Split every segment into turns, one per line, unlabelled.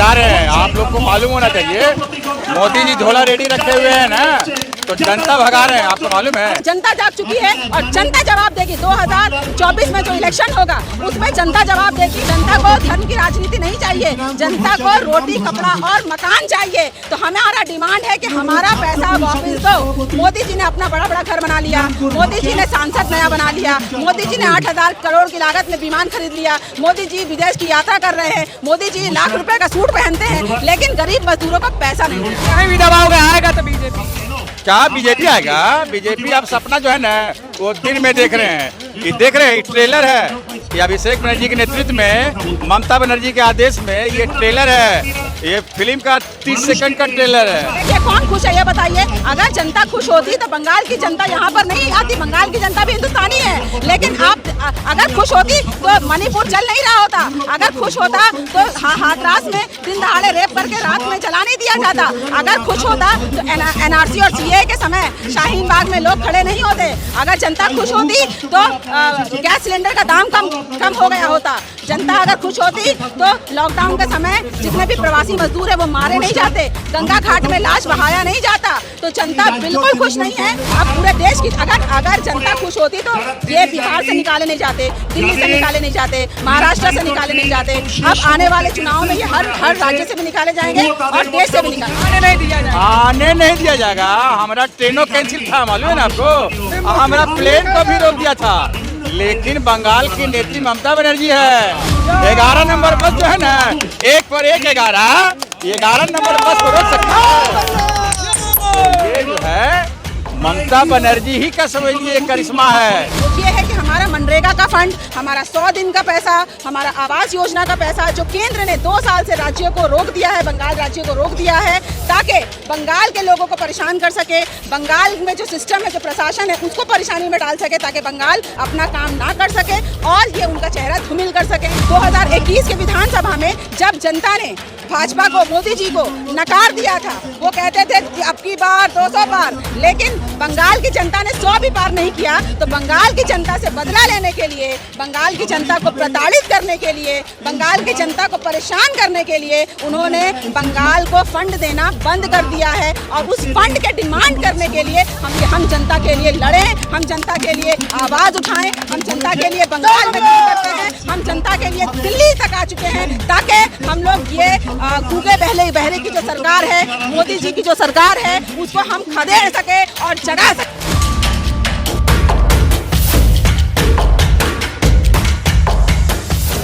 जा रहे हैं। आप लोग को मालूम होना चाहिए, मोदी जी झोला रेडी रखे हुए हैं ना, तो जनता भगा रहे हैं, आपको मालूम है।
जनता जाग चुकी है और जनता जवाब देगी। 2024 में जो इलेक्शन होगा उसमें जनता जवाब देगी। जनता को धर्म की राजनीति नहीं चाहिए, जनता को रोटी कपड़ा और मकान चाहिए। तो हमारा डिमांड है कि हमारा पैसा वापस दो। मोदी जी ने अपना बड़ा बड़ा घर बना लिया, मोदी जी ने सांसद नया बना लिया, मोदी जी ने 8,000 करोड़ की लागत में विमान खरीद लिया, मोदी जी विदेश की यात्रा कर रहे हैं, मोदी जी लाख रुपए का सूट पहनते हैं, लेकिन गरीब मजदूरों को पैसा नहीं देते।
कहीं भी दबाव आएगा तो बीजेपी,
क्या बीजेपी आएगा? बीजेपी अब सपना जो है ना वो दिन में देख रहे हैं। ये देख रहे हैं, ट्रेलर है ये अभिषेक बनर्जी के नेतृत्व में, ममता बनर्जी के आदेश में ये ट्रेलर है। ये फिल्म का 30 सेकंड का ट्रेलर है।
देखिए कौन खुश है ये बताइए। अगर जनता खुश होती तो बंगाल की जनता यहाँ पर नहीं आती। बंगाल की जनता भी हिंदुस्तानी है, लेकिन आप अगर खुश होती तो मणिपुर चल नहीं रहा होता। अगर खुश होता तो हाथरस में दिन दहाड़े रेप करके रात में जला नहीं दिया जाता। अगर खुश होता तो NRC और CAA के समय शाहीन बाग में लोग खड़े नहीं होते। अगर जनता खुश होती तो गैस सिलेंडर का दाम कम हो गया होता। जनता अगर खुश होती तो लॉकडाउन के समय जितने भी प्रवासी मजदूर है वो मारे नहीं जाते, गंगा घाट में लाश बहाया नहीं जाता। तो जनता बिल्कुल खुश नहीं है। अब पूरे देश की अगर जनता खुश होती तो ये बिहार से निकाले नहीं जाते, दिल्ली से निकाले नहीं जाते, महाराष्ट्र से निकाले नहीं जाते। अब आने वाले चुनाव में ये हर राज्य से भी निकाले जाएंगे और देश से भी निकाले
आने नहीं दिया जाएगा। हमारा ट्रेनों कैंसिल था, मालूम है ना आपको। हमारा प्लेन को भी रोक दिया था, लेकिन बंगाल की नेत्री ममता बनर्जी है। 11 नंबर बस जो है ना, 1 पर 1 11 नंबर बस को रोक सकता है। ये जो है ममता बनर्जी ही का समझ लीजिए करिश्मा है।
ये है कि हमारा मनरेगा का फंड, हमारा 100 दिन का पैसा, हमारा आवास योजना का पैसा जो केंद्र ने 2 साल से राज्यों को रोक दिया है, बंगाल राज्य को रोक दिया है, ताकि बंगाल के लोगों को परेशान कर सके, बंगाल में जो सिस्टम है, जो प्रशासन है, उसको परेशानी में डाल सके, ताकि बंगाल अपना काम ना कर सके और ये उनका चेहरा धूमिल कर सके। 2021 के विधानसभा में जब जनता ने भाजपा को, मोदी जी को नकार दिया था, वो कहते थे अब की बार 200 पार, लेकिन बंगाल की जनता ने 100 भी पार नहीं किया। तो बंगाल की जनता से बदला लेने के लिए, बंगाल की जनता को प्रताड़ित करने के लिए, बंगाल की जनता को परेशान करने के लिए उन्होंने बंगाल को फंड देना बंद कर दिया है। और उस फंड के डिमांड करने के लिए हम जनता के लिए लड़ें, हम जनता के लिए आवाज़ उठाएं, हम जनता के लिए बंगाल में काम करते हैं, हम जनता के लिए दिल्ली तक आ चुके हैं, ताकि हम लोग ये गूंगे बहरे की जो सरकार है, मोदी जी की जो सरकार है, उसको हम खदेड़ सके और जगा सके।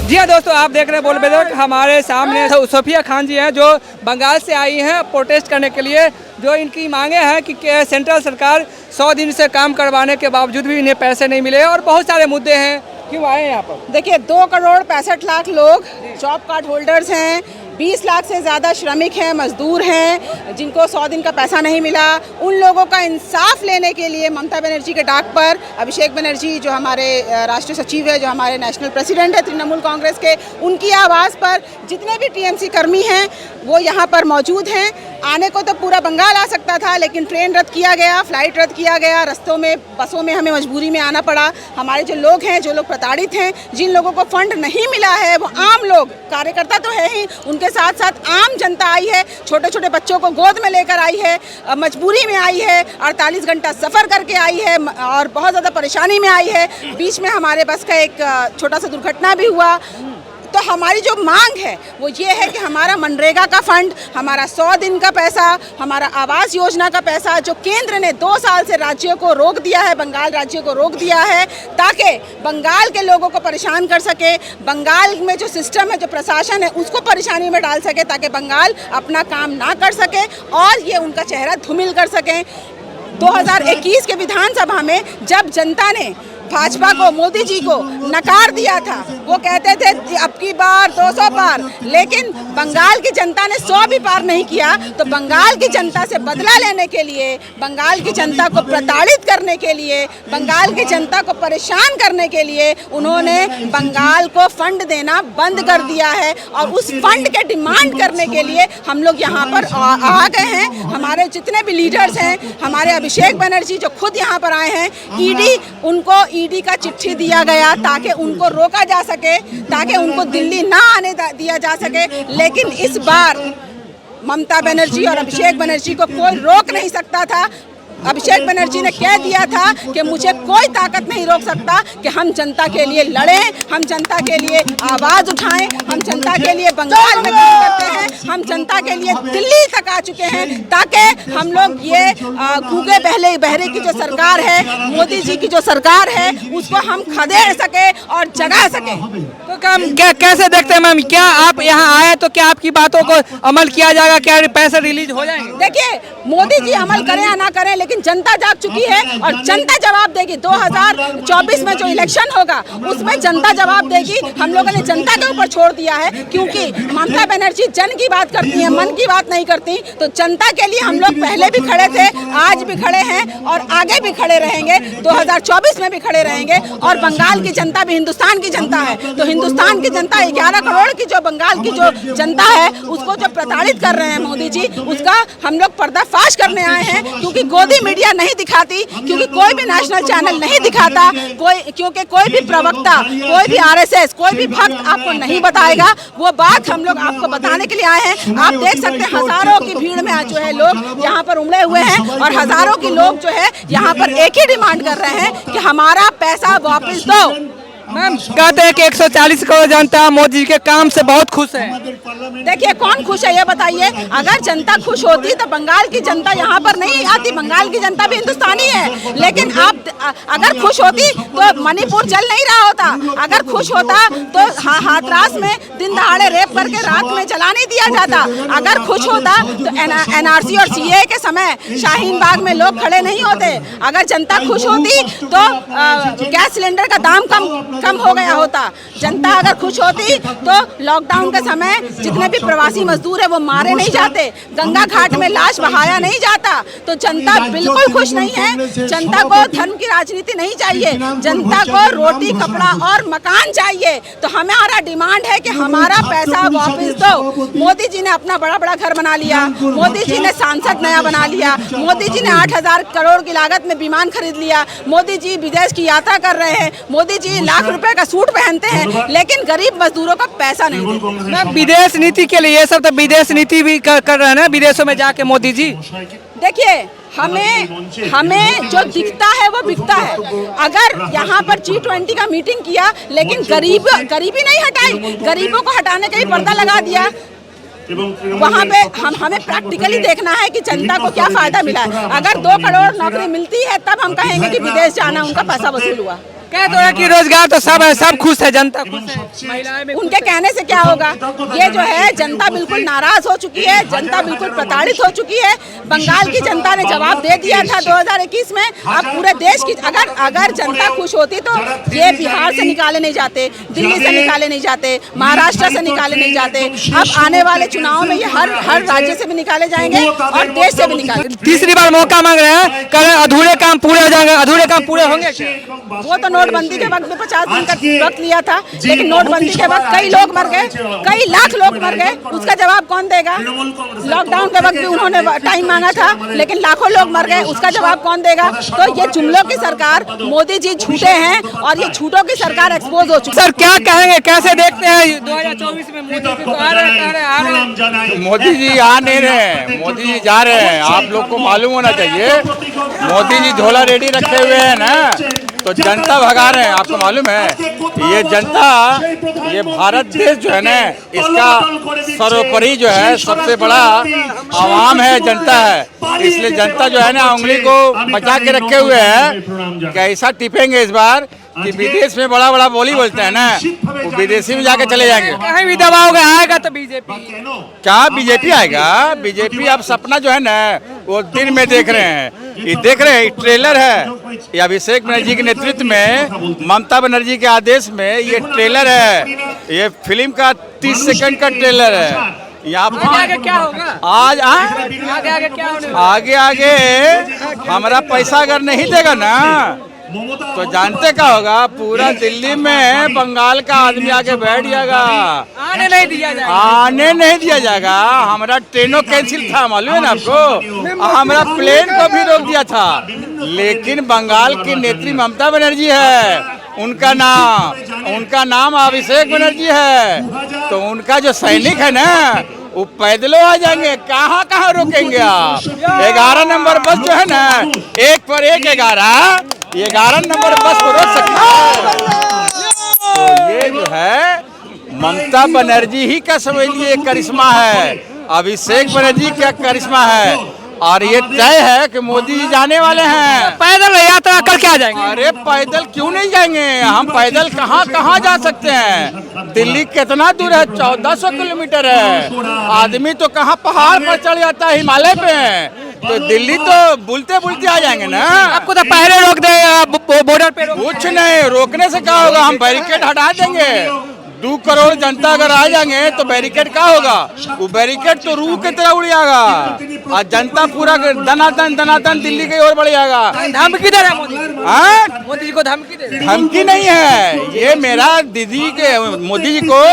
जी हाँ दोस्तों, आप देख रहे हैं बोल बेदक। हमारे सामने सोफिया खान जी हैं जो बंगाल से आई हैं प्रोटेस्ट करने के लिए। जो इनकी मांगे हैं कि सेंट्रल सरकार 100 दिन से काम करवाने के बावजूद भी इन्हें पैसे नहीं मिले और बहुत सारे मुद्दे हैं। क्यों आए हैं यहाँ पर?
देखिए 2 करोड़ 65 लाख लोग जॉब कार्ड होल्डर्स हैं, 20 लाख से ज़्यादा श्रमिक हैं, मजदूर हैं, जिनको 100 दिन का पैसा नहीं मिला। उन लोगों का इंसाफ लेने के लिए ममता बनर्जी के डाक पर अभिषेक बनर्जी जो हमारे राष्ट्रीय सचिव है, जो हमारे नेशनल प्रेसिडेंट है तृणमूल कांग्रेस के, उनकी आवाज़ पर जितने भी TMC कर्मी हैं वो यहाँ पर मौजूद हैं। आने को तो पूरा बंगाल आ सकता था, लेकिन ट्रेन रद्द किया गया, फ्लाइट रद्द किया गया, रस्तों में बसों में हमें मजबूरी में आना पड़ा। हमारे जो लोग हैं, जो लोग प्रताड़ित हैं, जिन लोगों को फंड नहीं मिला है, वो आम लोग, कार्यकर्ता तो है ही, उनके साथ साथ आम जनता आई है, छोटे छोटे बच्चों को गोद में लेकर आई है, मजबूरी में आई है, 48 घंटा सफ़र करके आई है और बहुत ज़्यादा परेशानी में आई है। बीच में हमारे बस का एक छोटा सा दुर्घटना भी हुआ। तो हमारी जो मांग है वो ये है कि हमारा मनरेगा का फंड, हमारा 100 दिन का पैसा, हमारा आवास योजना का पैसा जो केंद्र ने 2 साल से राज्यों को रोक दिया है, बंगाल राज्य को रोक दिया है, ताकि बंगाल के लोगों को परेशान कर सके, बंगाल में जो सिस्टम है, जो प्रशासन है, उसको परेशानी में डाल सके, ताकि बंगाल अपना काम ना कर सके और ये उनका चेहरा धूमिल कर सकें। 2021 के विधानसभा में जब जनता ने भाजपा को, मोदी जी को नकार दिया था, वो कहते थे अब की बार 200 पार, लेकिन बंगाल की जनता ने 100 भी पार नहीं किया। तो बंगाल की जनता से बदला लेने के लिए, बंगाल की जनता को प्रताड़ित करने के लिए, बंगाल की जनता को परेशान करने के लिए उन्होंने बंगाल को फंड देना बंद कर दिया है। और उस फंड के डिमांड करने के लिए हम लोग यहाँ पर आ गए हैं। हमारे जितने भी लीडर्स हैं, हमारे अभिषेक बनर्जी जो खुद यहाँ पर आए हैं, ईडी उनको ईडी का चिट्ठी दिया गया ताकि उनको रोका जा सके, ताकि उनको दिल्ली ना आने दिया जा सके। लेकिन इस बार ममता बनर्जी और अभिषेक बनर्जी को कोई रोक नहीं सकता था। अभिषेक बनर्जी ने कह दिया था कि मुझे कोई ताकत नहीं रोक सकता कि हम जनता के लिए लड़ें, हम जनता के लिए आवाज़ उठाएं, हम जनता के लिए बंगाल में काम करते हैं, हम जनता के लिए दिल्ली तक आ चुके हैं ताकि हम लोग ये गूंगे बहरे की जो सरकार है, मोदी जी की जो सरकार है, उसको हम खदेड़ सके और जगा सके।
तो क्या कैसे देखते हैं मैम, क्या आप यहाँ आए तो क्या आपकी बातों को अमल किया जाएगा, क्या पैसे रिलीज हो जाएंगे?
देखिए, मोदी जी अमल करें या ना करें, लेकिन जनता जाग चुकी है और जनता जवाब देगी। 2024 में जो इलेक्शन होगा उसमें जनता जवाब देगी। हम लोगों ने जनता के ऊपर छोड़ दिया है, क्योंकि ममता बनर्जी जन की बात करती है, मन की बात नहीं करती। तो जनता के लिए हम लोग पहले भी खड़े थे, आज भी खड़े हैं और आगे भी खड़े रहेंगे, 2024 में भी खड़े रहेंगे। और बंगाल की जनता भी हिंदुस्तान की जनता है, तो हिंदुस्तान की जनता 11 करोड़ की जो बंगाल की जो जनता है उसको जो प्रताड़ित कर रहे हैं मोदी जी, उसका हम लोग पर्दाफाश करने आए हैं। क्योंकि गोदी मीडिया नहीं दिखाती, क्योंकि कोई भी नेशनल चैनल नहीं दिखाता, क्योंकि कोई भी प्रवक्ता, कोई भी आरएसएस, कोई भी भक्त आपको नहीं बताएगा। वो बात हम लोग आपको बताने के लिए आए हैं। आप देख सकते हैं हजारों की भीड़ में जो है लोग यहाँ पर उमड़े हुए हैं और हजारों की लोग जो है यहाँ पर एक ही डिमांड कर रहे हैं कि हमारा पैसा वापस दो।
मैम कहते हैं कि 140 करोड़ जनता मोदी जी के काम से बहुत खुश है।
देखिए, कौन खुश है ये बताइए। अगर जनता खुश होती तो बंगाल की जनता यहाँ पर नहीं आती। बंगाल की जनता भी हिंदुस्तानी है, लेकिन आप अगर खुश होती तो मणिपुर जल नहीं रहा होता। अगर खुश होता तो हाथरस में दिन दहाड़े रेप करके रात में जला नहीं दिया जाता। अगर खुश होता तो एनआरसी और सीए के समय शाहीन बाग में लोग खड़े नहीं होते। अगर जनता खुश होती तो गैस सिलेंडर का दाम कम हो गया होता। जनता अगर खुश होती तो लॉकडाउन के समय जितने भी प्रवासी मजदूर है वो मारे नहीं जाते, गंगा घाट में लाश बहाया नहीं जाता। तो जनता बिल्कुल खुश नहीं है। जनता को धर्म की राजनीति नहीं चाहिए, जनता को रोटी, कपड़ा और मकान चाहिए। तो हमारा डिमांड है कि हमारा पैसा वापस दो। मोदी जी ने अपना बड़ा बड़ा घर बना लिया, मोदी जी ने सांसद नया बना लिया, मोदी जी ने 8000 करोड़ की लागत में विमान खरीद लिया, मोदी जी विदेश की यात्रा कर रहे हैं, मोदी जी लाख रुपए का सूट पहनते हैं, लेकिन गरीब मजदूरों का पैसा नहीं देते।
मैं विदेश नीति के लिए ये सब तो विदेश नीति भी कर रहे हैं ना, विदेशों में जाके मोदी जी।
देखिए, हमें जो दिखता है वो बिकता है। अगर यहाँ पर G20 का मीटिंग किया लेकिन गरीबी नहीं हटाई, गरीबों को हटाने का ही पर्दा लगा दिया। वहाँ पे हमें प्रैक्टिकली देखना है कि जनता को क्या फायदा मिला है। अगर 2 करोड़ नौकरी मिलती है तब हम कहेंगे कि विदेश जाना उनका पैसा वसूल हुआ।
कह तो है कि रोजगार तो सब है, सब खुश है, जनता खुश है, महिलाएं भी।
उनके कहने से क्या होगा? ये जो है जनता बिल्कुल नाराज हो चुकी है, जनता बिल्कुल प्रताड़ित हो चुकी है। बंगाल की जनता ने जवाब दे दिया था 2021 में। अब पूरे देश की अगर जनता खुश होती तो ये बिहार से निकाले नहीं जाते, दिल्ली से निकाले नहीं जाते, महाराष्ट्र से निकाले नहीं जाते। अब आने वाले चुनाव में ये हर राज्य से भी निकाले जाएंगे और देश से भी निकाले।
तीसरी बार मौका मांग रहे हैं, कल अधूरे काम पूरे हो जाएंगे, अधूरे काम पूरे होंगे।
वो तो नोटबंदी के वक्त में 50 दिन का वक्त लिया था, लेकिन नोटबंदी के वक्त कई लोग मर गए, कई लाख लोग मर गए। उसका जवाब कौन देगा? लॉकडाउन के वक्त भी उन्होंने टाइम मांगा था, लेकिन लाखों लोग मर गए, उसका जवाब कौन देगा? तो ये जुमलों की सरकार, मोदी जी झूठे हैं और ये झूठों की सरकार एक्सपोज हो चुकी है।
सर क्या कहेंगे, कैसे देखते हैं 2024 में मोदी जी तो आ रहे हैं?
मोदी जी आ नहीं रहे, मोदी जी जा रहे हैं। आप लोग को मालूम होना चाहिए, मोदी जी झोला रेडी रखे हुए हैं ना, तो जनता भगा रहे हैं। आपको मालूम है, ये जनता, ये भारत देश जो है ना, इसका सर्वोपरि जो है सबसे बड़ा आवाम है, जनता है। इसलिए जनता जो है ना उंगली को बचा के रखे हुए है। कैसा टिपेंगे इस बार कि विदेश में बड़ा बड़ा बोली बोलते हैं ना, वो विदेशी में जाके चले जाएंगे।
कहीं भी दबाओगे आएगा तो बीजेपी।
क्या बीजेपी आएगा? बीजेपी अब सपना जो है ना वो दिन में देख रहे हैं। ये देख रहे हैं, ट्रेलर है ये अभिषेक बनर्जी के नेतृत्व में, ममता बनर्जी के आदेश में ये ट्रेलर है। ये फिल्म का 30 सेकंड का ट्रेलर है। यहाँ
आगे क्या होगा?
आगे
क्या होने?
आगे हमारा पैसा अगर नहीं देगा ना तो जानते क्या होगा, पूरा दिल्ली में बंगाल का आदमी आके बैठ जाएगा,
आने नहीं दिया जाएगा।
आने नहीं दिया जाएगा। हमारा ट्रेनों कैंसिल था, मालूम है ना आपको, हमारा प्लेन को भी रोक दिया था। लेकिन बंगाल की नेत्री ममता बनर्जी है, उनका नाम अभिषेक बनर्जी है। तो उनका जो सैनिक है ना, वो पैदलों आ जाएंगे, कहाँ कहाँ रोकेंगे आप। 11 नंबर बस जो है ना, 1 पर 1 11 नंबर बस को रोक सकते हैं। तो ये जो है ममता बनर्जी ही का समझ लिए करिश्मा है, अभिषेक बनर्जी का करिश्मा है। और ये तय है कि मोदी जी जाने वाले हैं।
पैदल यात्रा करके आ जाएंगे।
अरे पैदल क्यों नहीं जाएंगे, हम पैदल कहाँ कहाँ जा सकते हैं। दिल्ली कितना दूर है, 1400 किलोमीटर है। आदमी तो कहाँ पहाड़ पर चढ़ जाता है, हिमालय पे। तो दिल्ली तो बुलते बुलते आ जाएंगे ना।
आपको तो पहले रोक दे बॉर्डर पे
कुछ नहीं, रोकने से क्या होगा, हम बैरिकेड हटा देंगे। 2 करोड़ जनता अगर आ जाएंगे तो बैरिकेड क्या होगा, वो बैरिकेड तो रूह की तरह उड़ जाएगा और जनता पूरा दनादन दिल्ली की ओर बढ़ जाएगा।
धमकी दे रहा है मोदी।
हाँ,
मोदी जी को धमकी दे रहा है।
धमकी नहीं है, ये मेरा दीदी के मोदी जी को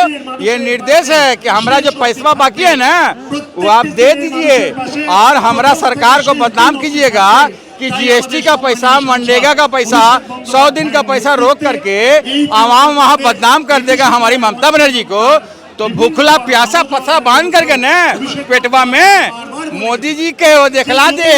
ये निर्देश है कि हमारा जो पैसा बाकी है ना, वो आप दे दीजिए और हमारा सरकार को बदनाम कीजिएगा कि जीएसटी का पैसा, मनरेगा का पैसा, 100 दिन का पैसा रोक करके आवाम वहाँ बदनाम कर देगा हमारी ममता बनर्जी को। तो भूखला प्यासा पत्थर बांध करके न पेटवा में मोदी जी के वो दिखला दे